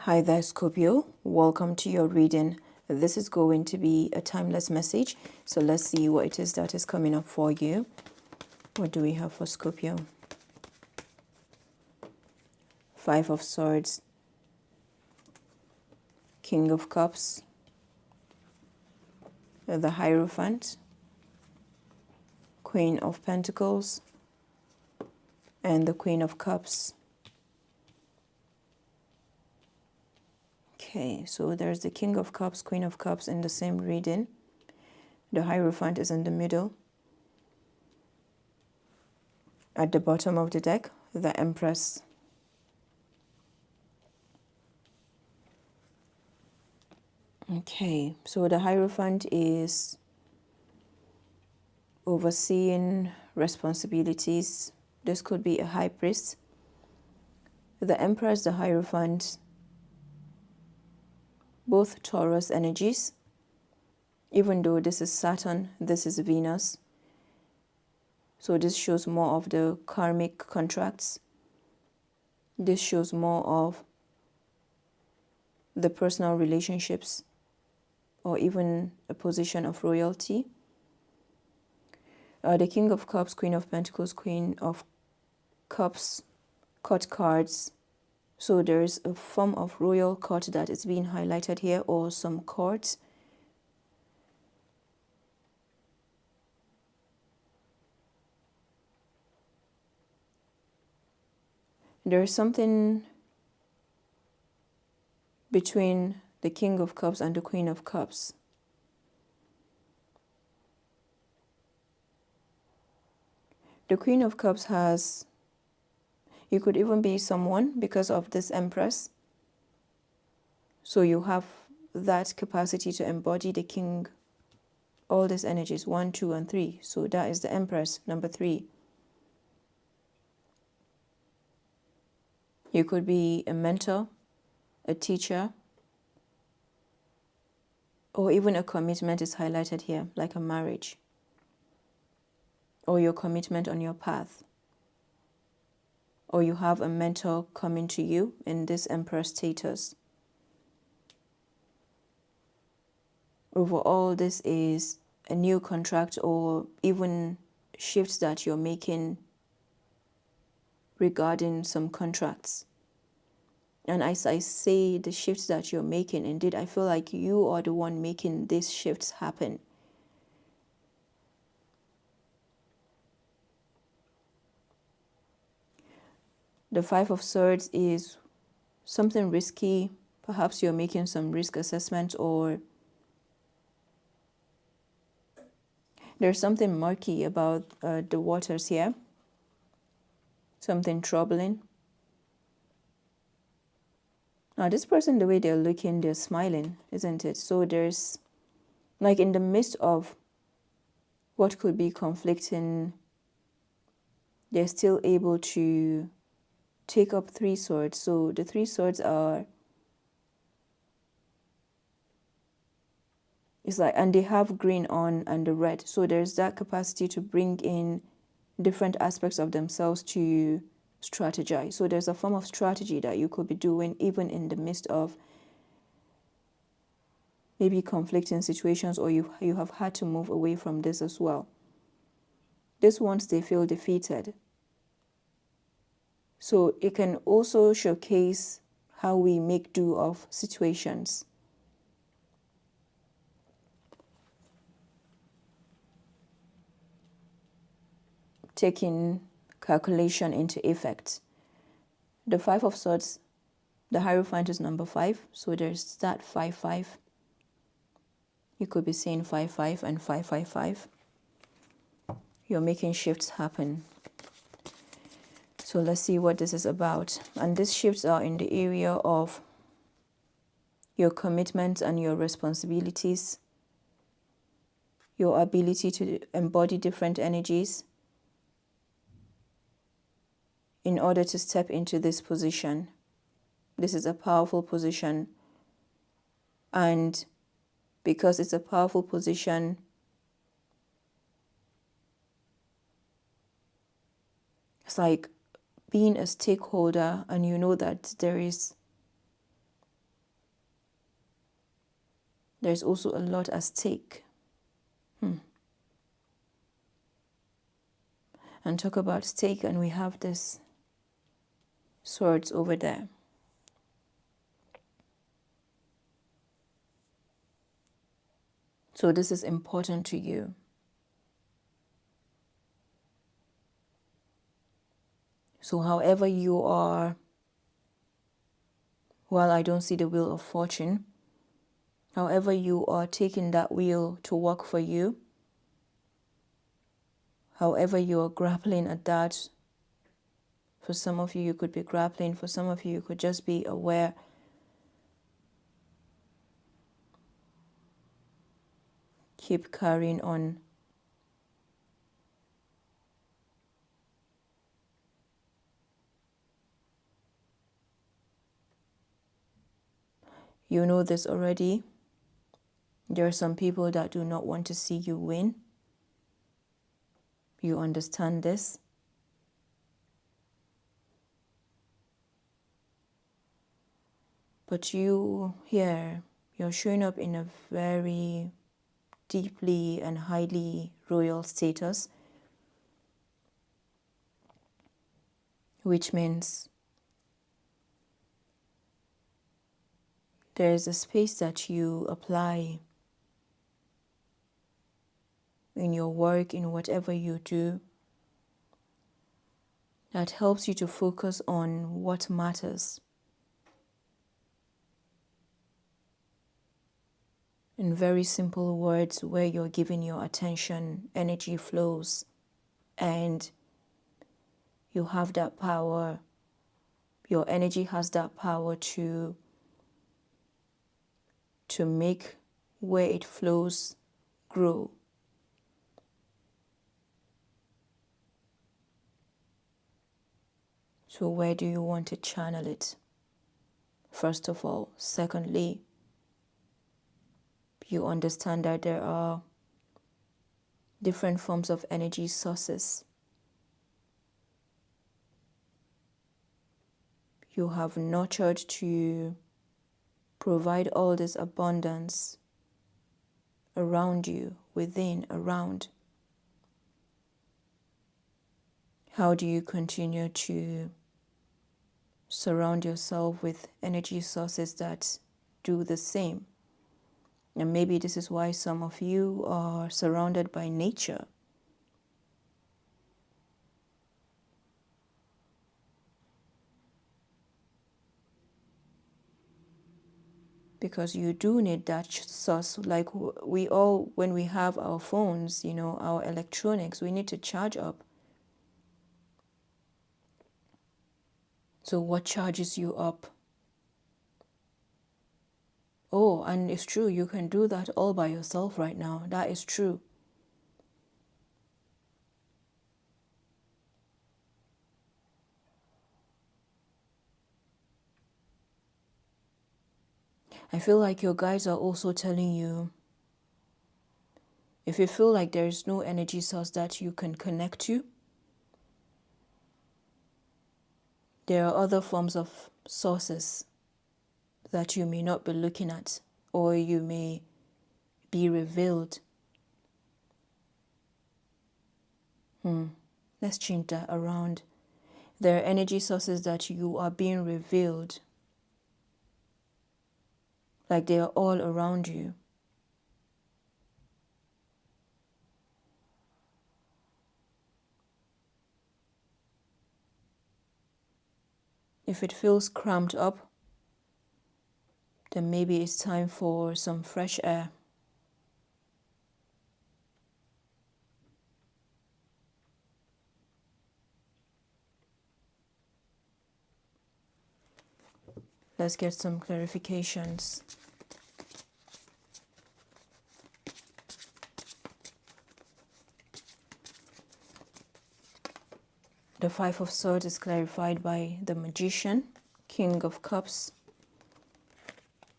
Hi there, Scorpio. Welcome to your reading. This is going to be a timeless message. So let's see what it is that is coming up for you. What do we have for Scorpio? Five of Swords, King of Cups, the Hierophant, Queen of Pentacles, and the Queen of Cups. Okay, so there's the King of Cups, Queen of Cups in the same reading. The Hierophant is in the middle. At the bottom of the deck, the Empress. Okay, so the Hierophant is overseeing responsibilities. This could be a high priest. The Empress, the Hierophant, both Taurus energies. Even though this is Saturn, this is Venus. So this shows more of the karmic contracts. This shows more of the personal relationships or even a position of royalty. The King of Cups, Queen of Pentacles, Queen of Cups, court cards. So there's a form of royal court that is being highlighted here, or some court. There's something between the King of Cups and the Queen of Cups. The Queen of Cups has, you could even be someone because of this Empress. So you have that capacity to embody the King, all these energies, 1, 2, and 3. So that is the Empress, number 3. You could be a mentor, a teacher, or even a commitment is highlighted here, like a marriage, or your commitment on your path. Or you have a mentor coming to you in this Emperor status. Overall, this is a new contract or even shifts that you're making regarding some contracts. And as I say, the shifts that you're making, indeed, I feel like you are the one making these shifts happen. The Five of Swords is something risky. Perhaps you're making some risk assessment, or there's something murky about the waters here. Something troubling. Now, this person, the way they're looking, they're smiling, isn't it? So there's, like, in the midst of what could be conflicting, they're still able to take up 3 swords. So the 3 swords are, it's like, and they have green on and the red. So there's that capacity to bring in different aspects of themselves to strategize. So there's a form of strategy that you could be doing even in the midst of maybe conflicting situations, or you have had to move away from this as well. This once they feel defeated. So it can also showcase how we make do of situations. Taking calculation into effect. The Five of Swords, the Hierophant is number 5. So there's that 5-5. You could be saying 5-5 and 5-5-5. You're making shifts happen. So let's see what this is about. And these shifts are in the area of your commitment and your responsibilities, your ability to embody different energies in order to step into this position. This is a powerful position. And because it's a powerful position, it's like being a stakeholder, and you know that there is There's also a lot at stake. And talk about stake, and we have this swords over there. So this is important to you. So however you are, well, I don't see the wheel of fortune. However you are taking that wheel to work for you, however you are grappling at that, for some of you, you could be grappling. For some of you, you could just be aware. Keep carrying on. You know this already. There are some people that do not want to see you win. You understand this. But you here, you're showing up in a very deeply and highly royal status, which means there is a space that you apply in your work, in whatever you do, that helps you to focus on what matters. In very simple words, where you're giving your attention, energy flows, and you have that power. Your energy has that power to make where it flows grow. So where do you want to channel it? First of all. Secondly, you understand that there are different forms of energy sources. You have nurtured to provide all this abundance around you, within, around. How do you continue to surround yourself with energy sources that do the same? And maybe this is why some of you are surrounded by nature. Because you do need that source. Like we all, when we have our phones, you know, our electronics, we need to charge up. So what charges you up? Oh, and it's true, you can do that all by yourself right now. That is true. I feel like your guides are also telling you, if you feel like there is no energy source that you can connect to, there are other forms of sources that you may not be looking at, or you may be revealed. Let's change that around. There are energy sources that you are being revealed, like they are all around you. If it feels cramped up, then maybe it's time for some fresh air. Let's get some clarifications. The Five of Swords is clarified by the Magician, King of Cups,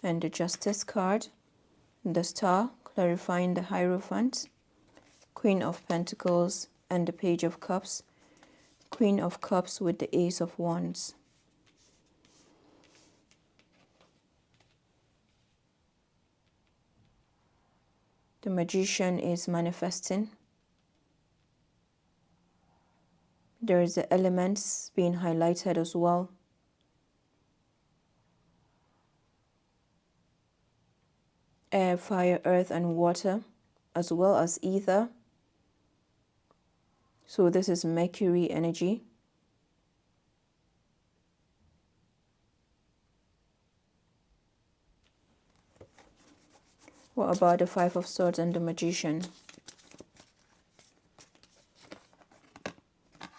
and the Justice card. The Star, clarifying the Hierophant, Queen of Pentacles, and the Page of Cups. Queen of Cups with the Ace of Wands. The Magician is manifesting. There's the elements being highlighted as well. Air, fire, earth, and water, as well as ether. So this is Mercury energy. What about the Five of Swords and the Magician?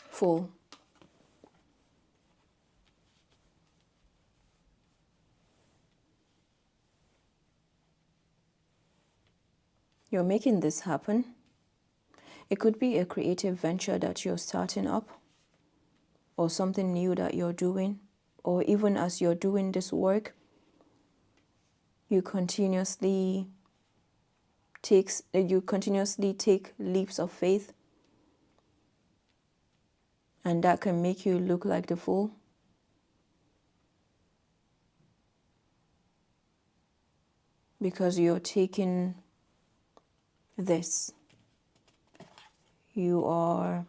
Fool. You're making this happen. It could be a creative venture that you're starting up, or something new that you're doing, or even as you're doing this work, you continuously take leaps of faith, and that can make you look like the fool. Because you're taking this. You're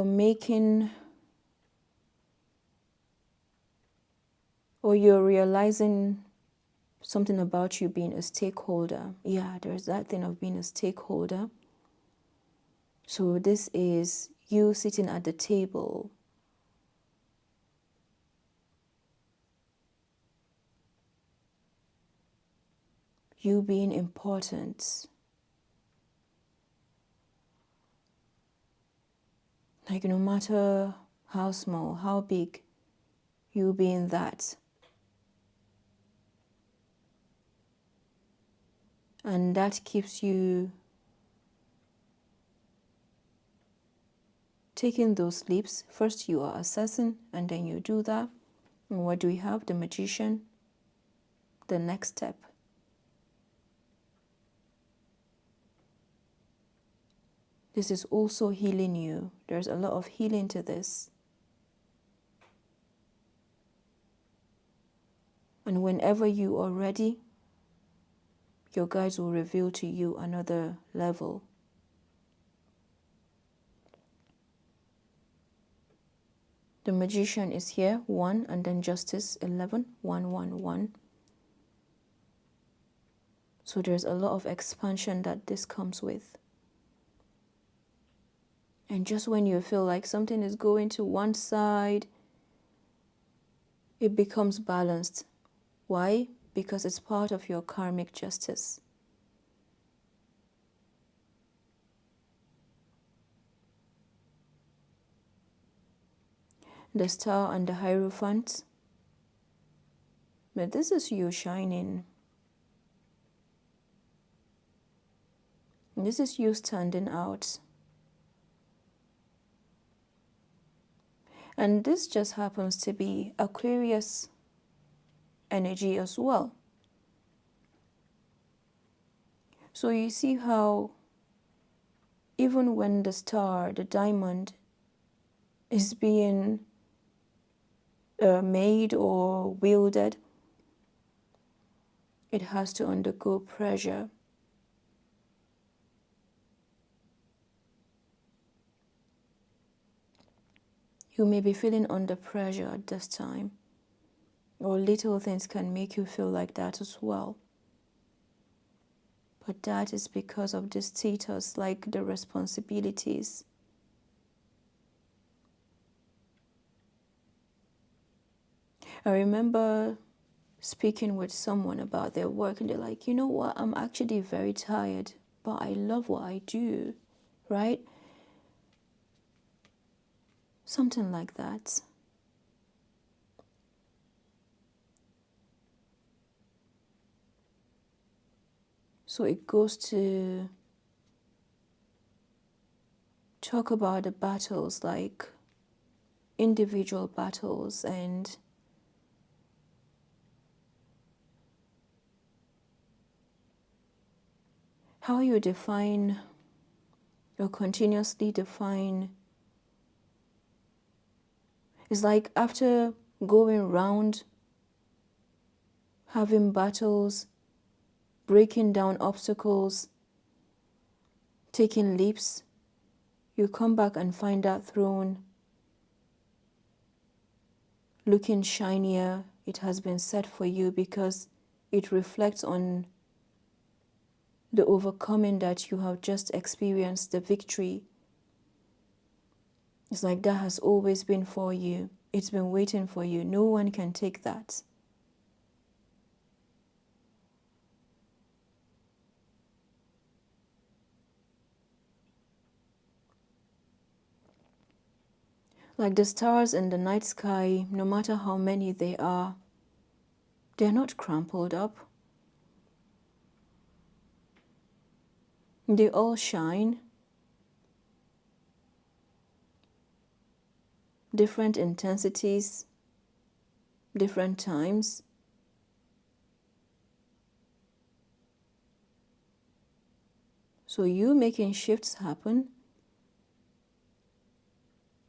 making, or you're realizing something about you being a stakeholder. Yeah, there's that thing of being a stakeholder. So this is you sitting at the table. You being important. Like no matter how small, how big, you being that. And that keeps you taking those leaps. First you are assessing, and then you do that. And what do we have? The Magician. The next step. This is also healing you. There's a lot of healing to this. And whenever you are ready, your guides will reveal to you another level. The Magician is here, 1, and then Justice, 11, 1, 1, 1. So there's a lot of expansion that this comes with. And just when you feel like something is going to one side, it becomes balanced. Why? Because it's part of your karmic justice. The Star and the Hierophant. But this is you shining. This is you standing out. And this just happens to be Aquarius energy as well. So you see how even when the star, the diamond, is being made or wielded, it has to undergo pressure. You may be feeling under pressure at this time, or little things can make you feel like that as well. But that is because of the status, like the responsibilities. I remember speaking with someone about their work, and they're like, you know what, I'm actually very tired, but I love what I do, right? Something like that. So it goes to talk about the battles, like individual battles, and how you define or continuously define. It's like after going round having battles, breaking down obstacles, taking leaps, you come back and find that throne looking shinier. It has been set for you because it reflects on the overcoming that you have just experienced, the victory. It's like that has always been for you. It's been waiting for you. No one can take that. Like the stars in the night sky, no matter how many they are, they're not crumpled up. They all shine. Different intensities, different times. So you making shifts happen,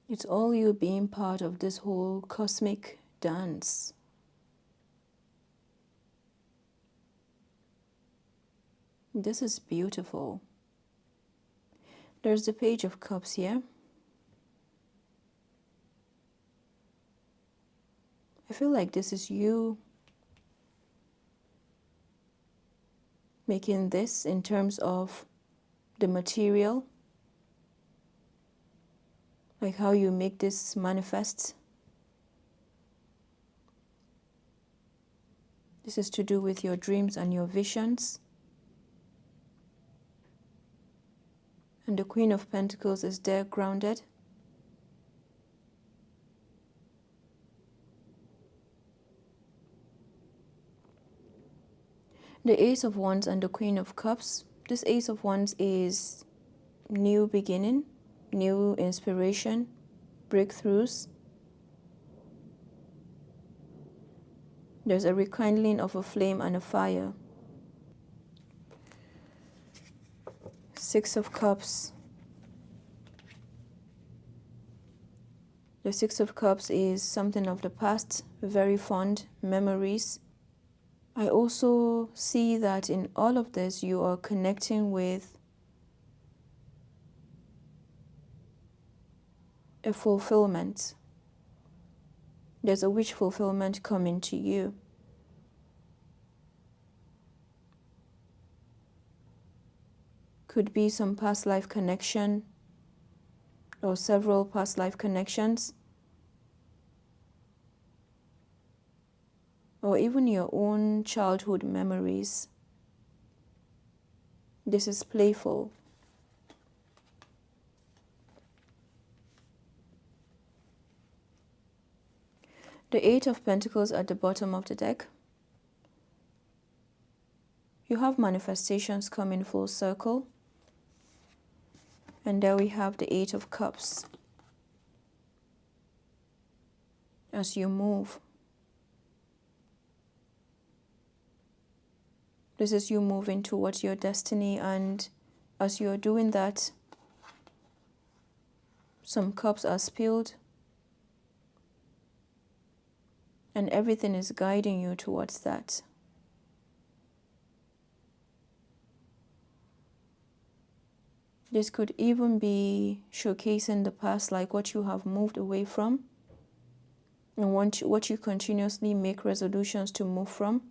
it's all you being part of this whole cosmic dance. This is beautiful. There's the Page of Cups here. I feel like this is you making this in terms of the material, like how you make this manifest. This is to do with your dreams and your visions. And the Queen of Pentacles is there grounded. The Ace of Wands and the Queen of Cups. This Ace of Wands is new beginning, new inspiration, breakthroughs. There's a rekindling of a flame and a fire. Six of Cups. The Six of Cups is something of the past, very fond memories. I also see that in all of this you are connecting with a fulfillment. There's a wish fulfillment coming to you. Could be some past life connection or several past life connections, or even your own childhood memories. This is playful. The Eight of Pentacles at the bottom of the deck. You have manifestations coming full circle. And there we have the Eight of Cups. As you move. This is you moving towards your destiny, and as you're doing that, some cups are spilled. And everything is guiding you towards that. This could even be showcasing the past, like what you have moved away from and what you continuously make resolutions to move from.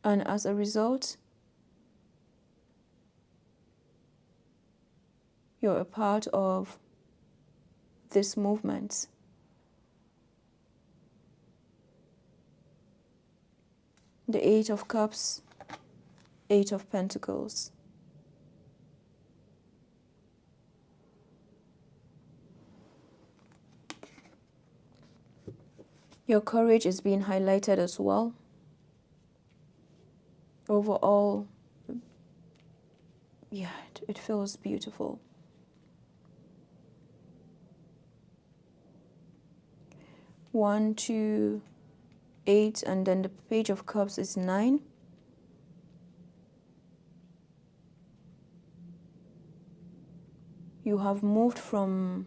And as a result, you're a part of this movement. The Eight of Cups, Eight of Pentacles. Your courage is being highlighted as well. Overall, yeah, it feels beautiful. One, two, 8, and then the Page of Cups is 9. You have moved from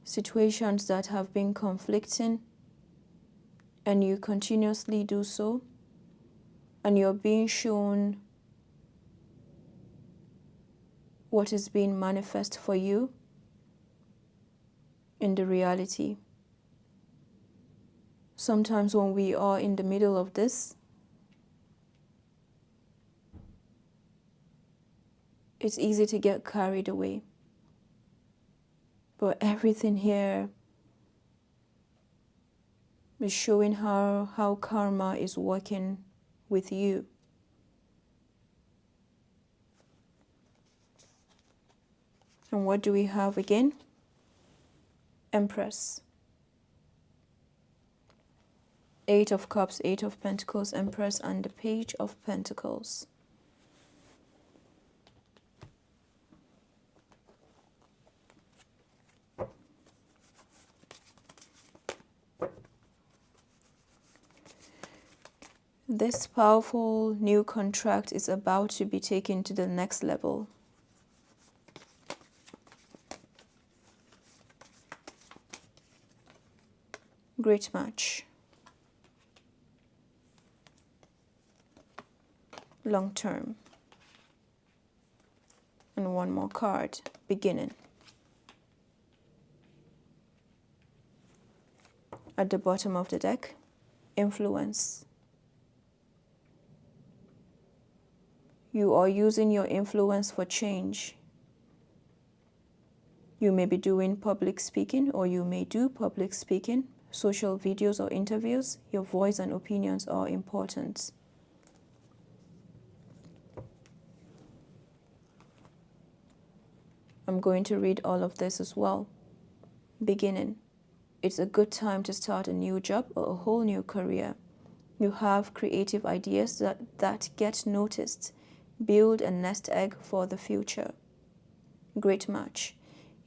situations that have been conflicting, and you continuously do so, and you're being shown what is being manifest for you in the reality. Sometimes when we are in the middle of this, it's easy to get carried away. But everything here is showing how karma is working with you. And what do we have again? Empress. 8 of Cups, 8 of Pentacles, Empress, and the Page of Pentacles. This powerful new contract is about to be taken to the next level. Great match. Long term. And one more card, beginning. At the bottom of the deck, influence. You are using your influence for change. You may be doing public speaking, or you may do public speaking, social videos or interviews. Your voice and opinions are important. I'm going to read all of this as well. Beginning. It's a good time to start a new job or a whole new career. You have creative ideas that get noticed. Build a nest egg for the future. Great match.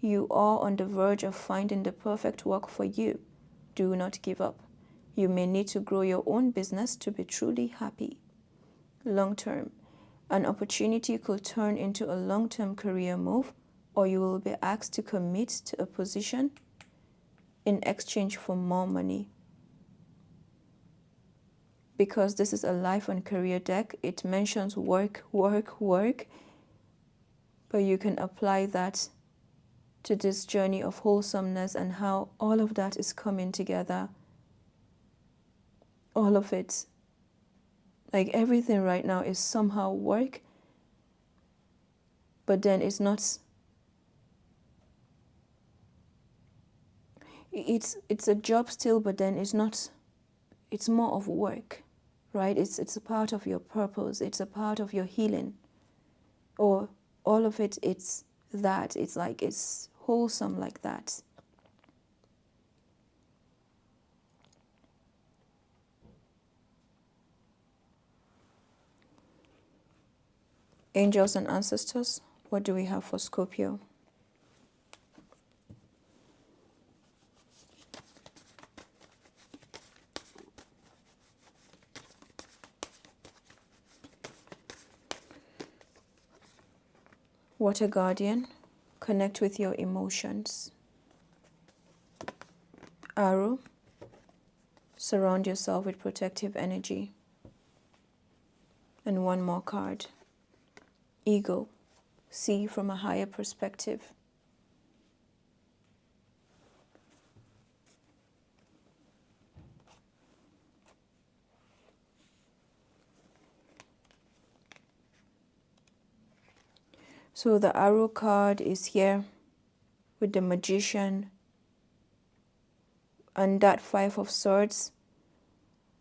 You are on the verge of finding the perfect work for you. Do not give up. You may need to grow your own business to be truly happy. Long term. An opportunity could turn into a long-term career move, or you will be asked to commit to a position in exchange for more money. Because this is a life and career deck, it mentions work, work, work, but you can apply that to this journey of wholesomeness and how all of that is coming together. All of it. Like everything right now is somehow work, but then it's not. It's a job still, but then it's not. It's more of work, right? It's a part of your purpose. It's a part of your healing, or all of it. It's that. It's like it's wholesome like that. Angels and ancestors, what do we have for Scorpio? Water Guardian, connect with your emotions. Arrow, surround yourself with protective energy. And one more card. Eagle, see from a higher perspective. So the Arrow card is here with the Magician, and that Five of Swords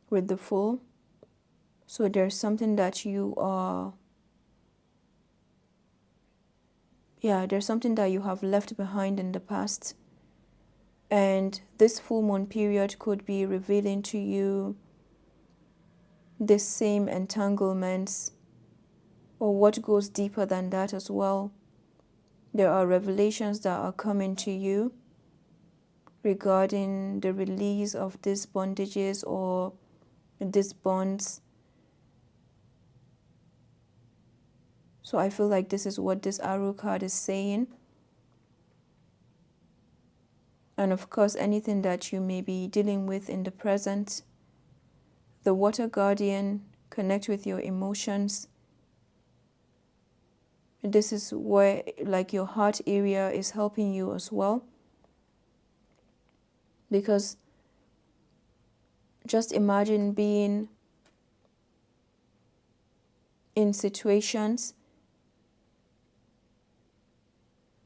with the Fool. So there's something that you are, there's something that you have left behind in the past. And this full moon period could be revealing to you this same entanglements, or what goes deeper than that as well. There are revelations that are coming to you regarding the release of these bondages or these bonds. So I feel like this is what this Arrow card is saying. And of course, anything that you may be dealing with in the present, The water guardian, connect with your emotions. This is where like your heart area is helping you as well. Because just imagine being in situations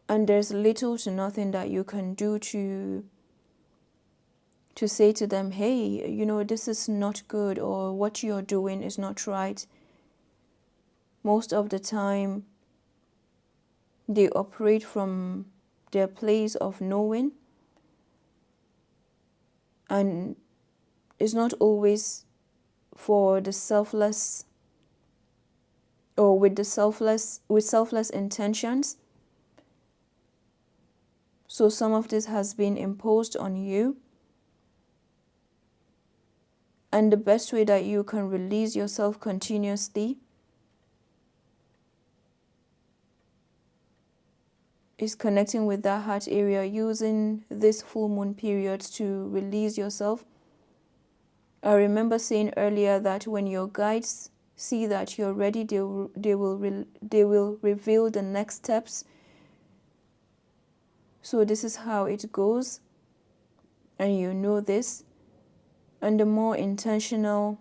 and there's little to nothing that you can do to say to them, hey, you know, this is not good, or what you're doing is not right. Most of the time, they operate from their place of knowing, and it's not always for the selfless or with selfless intentions. So some of this has been imposed on you. And the best way that you can release yourself continuously is connecting with that heart area, using this full moon period to release yourself. I remember saying earlier that when your guides see that you're ready, they will reveal the next steps. So this is how it goes, and you know this. And the more intentional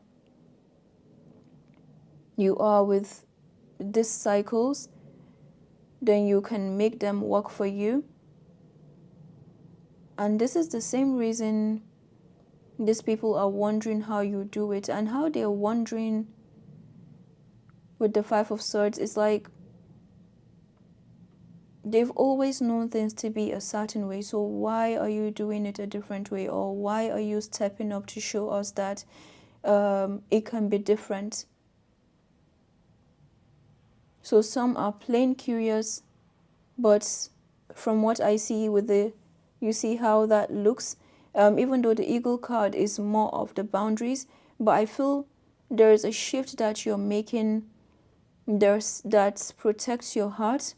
you are with these cycles, then you can make them work for you. And this is the same reason these people are wondering how you do it, and how they're wondering with the Five of Swords. It's like they've always known things to be a certain way, so why are you doing it a different way? Or why are you stepping up to show us that it can be different? So some are plain curious, but from what I see with you see how that looks, even though the Eagle card is more of the boundaries, but I feel there is a shift that you're making that protects your heart,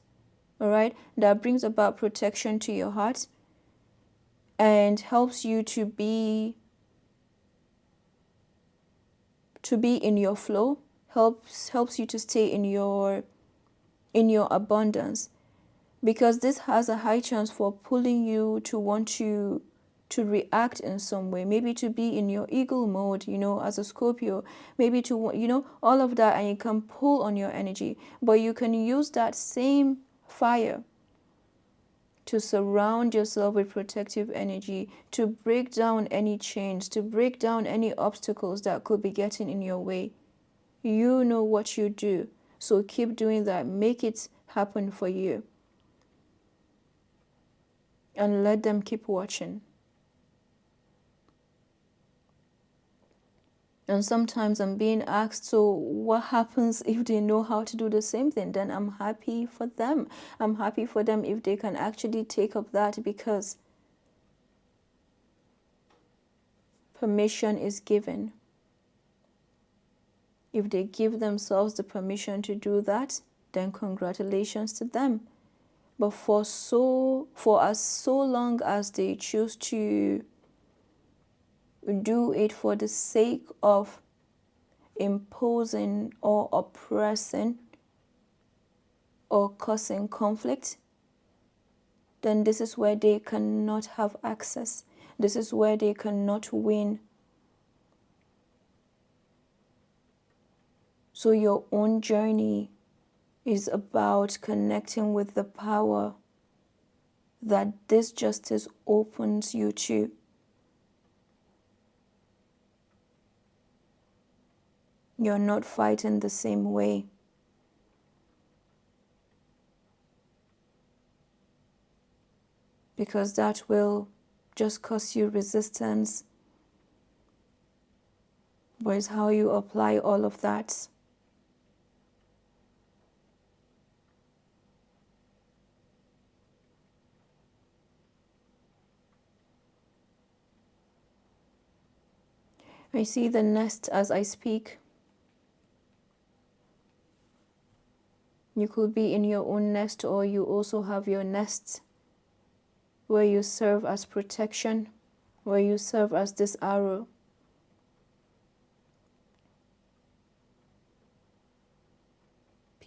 all right, that brings about protection to your heart and helps you to be in your flow, helps you to stay in your abundance, because this has a high chance for pulling you to want to react in some way, maybe to be in your eagle mode, you know, as a Scorpio, maybe to, you know, all of that, and you can pull on your energy. But you can use that same fire to surround yourself with protective energy, to break down any chains, to break down any obstacles that could be getting in your way. You know what you do, so keep doing that. Make it happen for you, and let them keep watching. And sometimes I'm being asked, so what happens if they know how to do the same thing? Then I'm happy for them. I'm happy for them if they can actually take up that, because permission is given. If they give themselves the permission to do that, then congratulations to them. But for as so long as they choose to do it for the sake of imposing or oppressing or causing conflict, then this is where they cannot have access. This is where they cannot win. So your own journey is about connecting with the power that this justice opens you to. You're not fighting the same way. Because that will just cause you resistance. But it's how you apply all of that. I see the nest as I speak. You could be in your own nest, or you also have your nests where you serve as protection, where you serve as this arrow.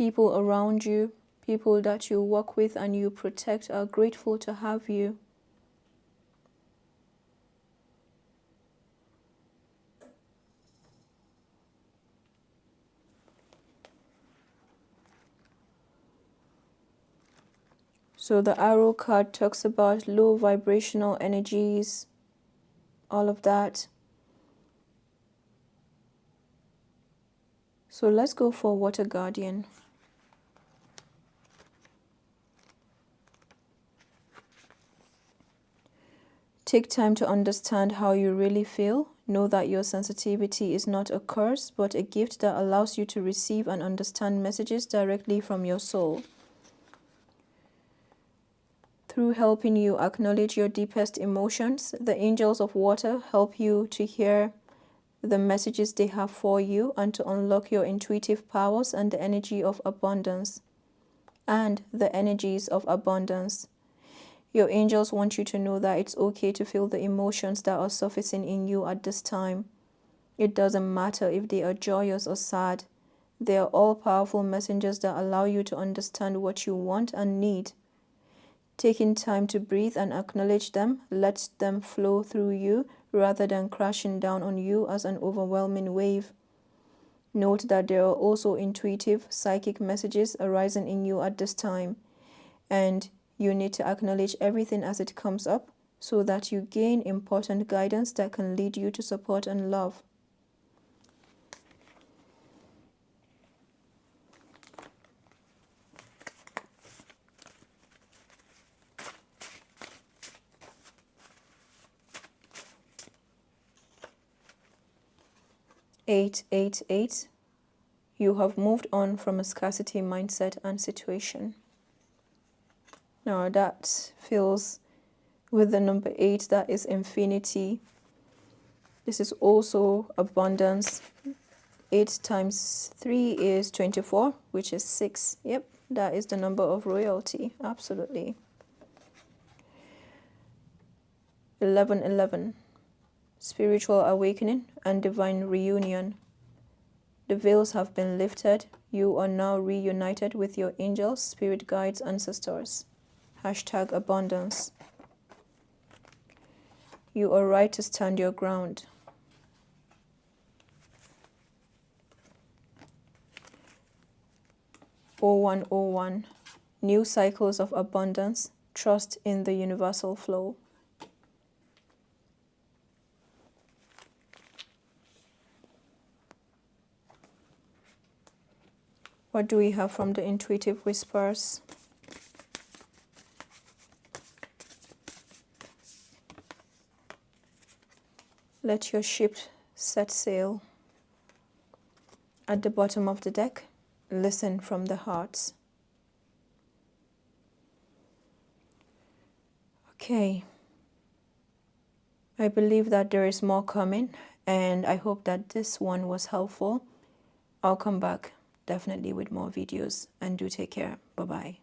People around you, people that you work with and you protect are grateful to have you. So the arrow card talks about low vibrational energies, all of that. So let's go for Water Guardian. Take time to understand how you really feel. Know that your sensitivity is not a curse, but a gift that allows you to receive and understand messages directly from your soul. Through helping you acknowledge your deepest emotions, the angels of water help you to hear the messages they have for you and to unlock your intuitive powers and the energy of abundance. Your angels want you to know that it's okay to feel the emotions that are surfacing in you at this time. It doesn't matter if they are joyous or sad. They are all powerful messengers that allow you to understand what you want and need. Taking time to breathe and acknowledge them lets them flow through you rather than crashing down on you as an overwhelming wave. Note that there are also intuitive, psychic messages arising in you at this time, and you need to acknowledge everything as it comes up so that you gain important guidance that can lead you to support and love. Eight, 8, 8. You have moved on from a scarcity mindset and situation. Now that feels with the number 8, that is infinity. This is also abundance. 8 times 3 is 24, which is 6. Yep, that is the number of royalty. Absolutely. 11, 11. Spiritual awakening and divine reunion. The veils have been lifted. You are now reunited with your angels, spirit guides, ancestors. Hashtag abundance. You are right to stand your ground. (0101). New cycles of abundance. Trust in the universal flow. What do we have from the intuitive whispers? Let your ship set sail. At the bottom of the deck, listen from the hearts. Okay. I believe that there is more coming, and I hope that this one was helpful. I'll come back definitely with more videos, and do take care. Bye-bye.